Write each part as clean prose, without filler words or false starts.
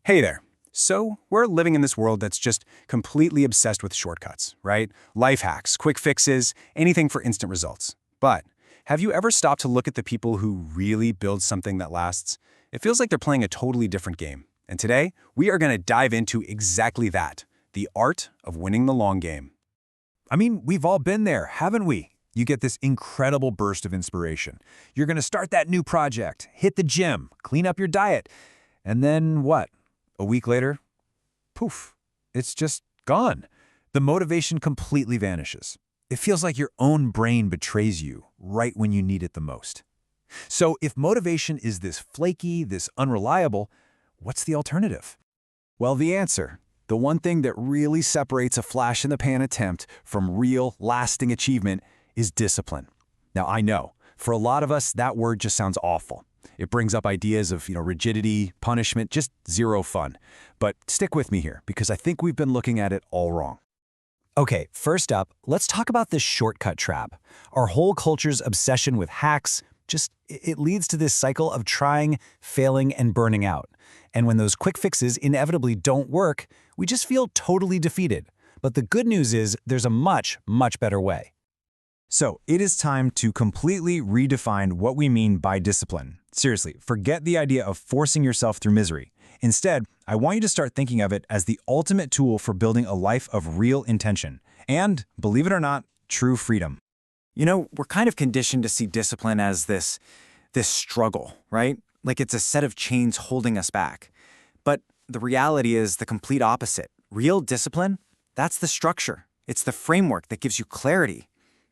Hey there. So, we're living in this world that's just completely obsessed with shortcuts, right? Life hacks, quick fixes, anything for instant results. But have you ever stopped to look at the people who really build something that lasts? It feels like they're playing a totally different game. And today, we are going to dive into exactly that, the art of winning the long game. I mean, we've all been there, haven't we? You get this incredible burst of inspiration. You're going to start that new project, hit the gym, clean up your diet, and then what? A week later, poof, it's just gone. The motivation completely vanishes. It feels like your own brain betrays you right when you need it the most. So if motivation is this flaky, this unreliable, what's the alternative? Well, the answer, the one thing that really separates a flash-in-the-pan attempt from real, lasting achievement is discipline. Now, I know, for a lot of us, that word just sounds awful. It brings up ideas of, rigidity, punishment, just zero fun. But stick with me here, because I think we've been looking at it all wrong. Okay, first up, let's talk about this shortcut trap. Our whole culture's obsession with hacks, it leads to this cycle of trying, failing, and burning out. And when those quick fixes inevitably don't work, we just feel totally defeated. But the good news is there's a much, much better way. So it is time to completely redefine what we mean by discipline. Seriously, forget the idea of forcing yourself through misery. Instead, I want you to start thinking of it as the ultimate tool for building a life of real intention and, believe it or not, true freedom. We're kind of conditioned to see discipline as this struggle, right? Like it's a set of chains holding us back. But the reality is the complete opposite. Real discipline, that's the structure. It's the framework that gives you clarity.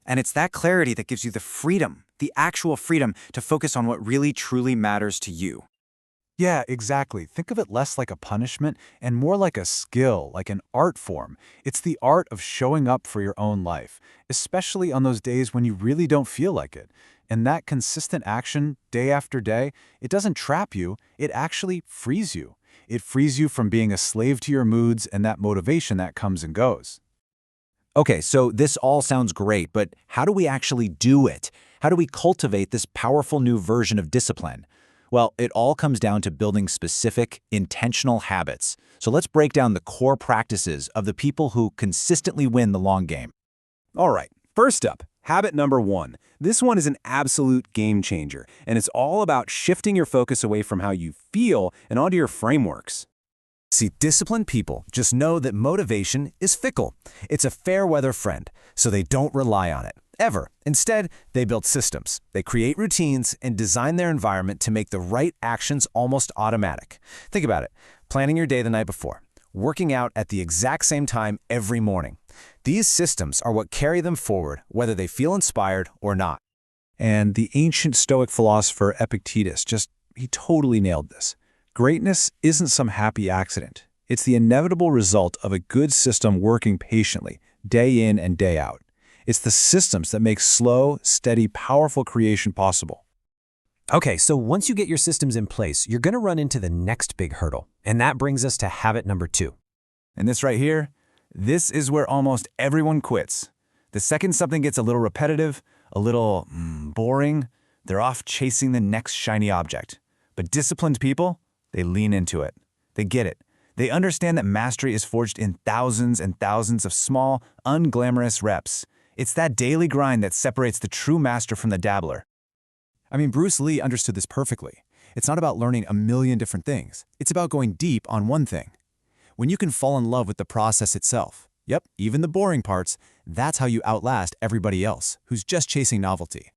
And it's that clarity that gives you the freedom, the actual freedom to focus on what really truly matters to you. Yeah, exactly. Think of it less like a punishment and more like a skill, like an art form. It's the art of showing up for your own life, especially on those days when you really don't feel like it. And that consistent action, day after day, it doesn't trap you, it actually frees you. It frees you from being a slave to your moods and that motivation that comes and goes. Okay, so this all sounds great, but how do we actually do it? How do we cultivate this powerful new version of discipline? Well, it all comes down to building specific, intentional habits. So let's break down the core practices of the people who consistently win the long game. All right, first up, habit number 1. This one is an absolute game changer, and it's all about shifting your focus away from how you feel and onto your frameworks. See, disciplined people just know that motivation is fickle. It's a fair-weather friend, so they don't rely on it, ever. Instead, they build systems. They create routines and design their environment to make the right actions almost automatic. Think about it. Planning your day the night before. Working out at the exact same time every morning. These systems are what carry them forward, whether they feel inspired or not. And the ancient Stoic philosopher Epictetus he totally nailed this. Greatness isn't some happy accident. It's the inevitable result of a good system working patiently, day in and day out. It's the systems that make slow, steady, powerful creation possible. Okay, so once you get your systems in place, you're going to run into the next big hurdle. And that brings us to habit number 2. And this right here, this is where almost everyone quits. The second something gets a little repetitive, a little boring, they're off chasing the next shiny object. But disciplined people, they lean into it. They get it. They understand that mastery is forged in thousands and thousands of small, unglamorous reps. It's that daily grind that separates the true master from the dabbler. I mean, Bruce Lee understood this perfectly. It's not about learning a million different things. It's about going deep on one thing. When you can fall in love with the process itself, yep, even the boring parts, that's how you outlast everybody else who's just chasing novelty.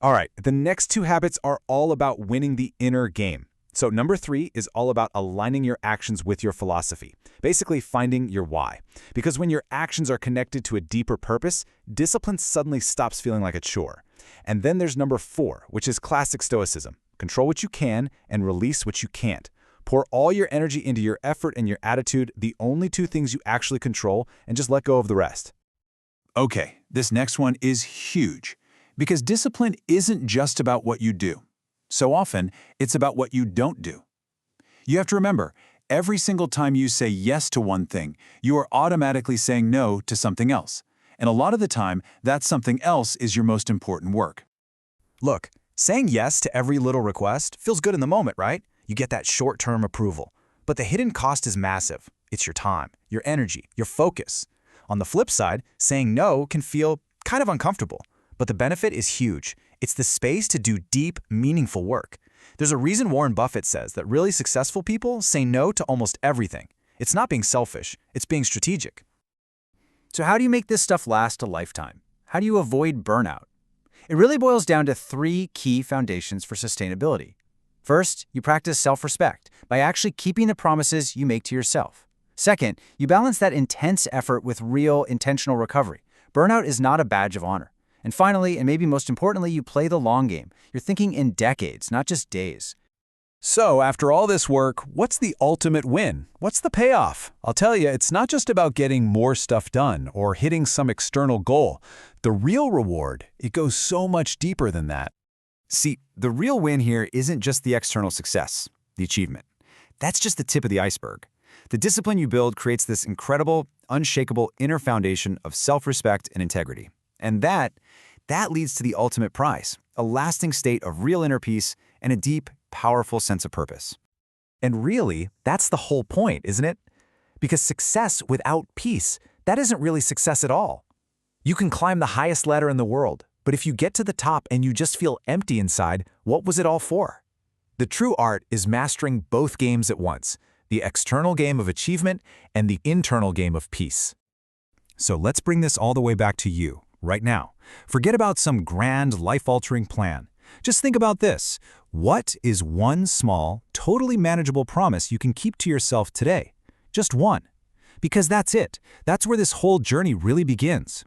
All right, the next 2 habits are all about winning the inner game. So number 3 is all about aligning your actions with your philosophy, basically finding your why. Because when your actions are connected to a deeper purpose, discipline suddenly stops feeling like a chore. And then there's number 4, which is classic stoicism. Control what you can and release what you can't. Pour all your energy into your effort and your attitude, the only 2 things you actually control, and just let go of the rest. Okay, this next one is huge, because discipline isn't just about what you do. So often, it's about what you don't do. You have to remember, every single time you say yes to one thing, you are automatically saying no to something else. And a lot of the time, that something else is your most important work. Look, saying yes to every little request feels good in the moment, right? You get that short-term approval. But the hidden cost is massive. It's your time, your energy, your focus. On the flip side, saying no can feel kind of uncomfortable, but the benefit is huge. It's the space to do deep, meaningful work. There's a reason Warren Buffett says that really successful people say no to almost everything. It's not being selfish, it's being strategic. So how do you make this stuff last a lifetime? How do you avoid burnout? It really boils down to 3 key foundations for sustainability. First, you practice self-respect by actually keeping the promises you make to yourself. Second, you balance that intense effort with real, intentional recovery. Burnout is not a badge of honor. And finally, and maybe most importantly, you play the long game. You're thinking in decades, not just days. So, after all this work, what's the ultimate win? What's the payoff? I'll tell you, it's not just about getting more stuff done or hitting some external goal. The real reward, it goes so much deeper than that. See, the real win here isn't just the external success, the achievement. That's just the tip of the iceberg. The discipline you build creates this incredible, unshakable inner foundation of self-respect and integrity. And that leads to the ultimate prize, a lasting state of real inner peace and a deep, powerful sense of purpose. And really, that's the whole point, isn't it? Because success without peace, that isn't really success at all. You can climb the highest ladder in the world, but if you get to the top and you just feel empty inside, what was it all for? The true art is mastering both games at once, the external game of achievement and the internal game of peace. So let's bring this all the way back to you, right now. Forget about some grand, life-altering plan. Just think about this. What is one small, totally manageable promise you can keep to yourself today? Just one. Because that's it. That's where this whole journey really begins.